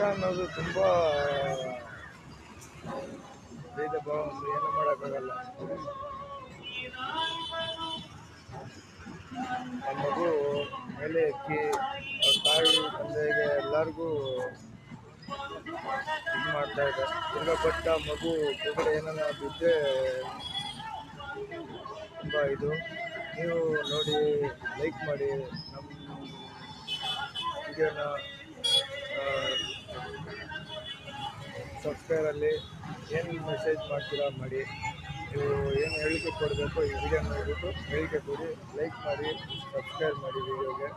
ಅನ್ನೋದು ತುಂಬ ಭೇದ ಭಾವ ಏನು ಮಾಡೋಕ್ಕಾಗಲ್ಲ. ಆ ಮಗು ಮೇಲೆ ಎಕ್ಕಿ ಅವ್ರ ತಾಯಿ ತಂದೆಗೆ ಎಲ್ಲರಿಗೂ ಇದು ಮಾಡ್ತಾ ಇದೆ. ತಿರ್ಗಾ ಬಟ್ ಆ ಮಗು ಕೆಳಗಡೆ ಏನಾರ ಬಿದ್ದರೆ ತುಂಬ ಇದು. ನೀವು ನೋಡಿ, ಲೈಕ್ ಮಾಡಿ, ನಮ್ಮ ವಿಡಿಯೋನ ಸಬ್ಸ್ಕ್ರೈಬಲ್ಲಿ ಏನು ಮೆಸೇಜ್ ಮಾಡ್ತೀರಾ ಮಾಡಿ. ನೀವು ಏನು ಹೇಳಿಕೆ ಕೊಡಬೇಕು ಈ ವಿಡಿಯೋ ನೋಡಿಬಿಟ್ಟು ಹೇಳಿಕೆ ಕೊಡಿ, ಲೈಕ್ ಮಾಡಿ, ಸಬ್ಸ್ಕ್ರೈಬ್ ಮಾಡಿ ವಿಡಿಯೋಗೆ.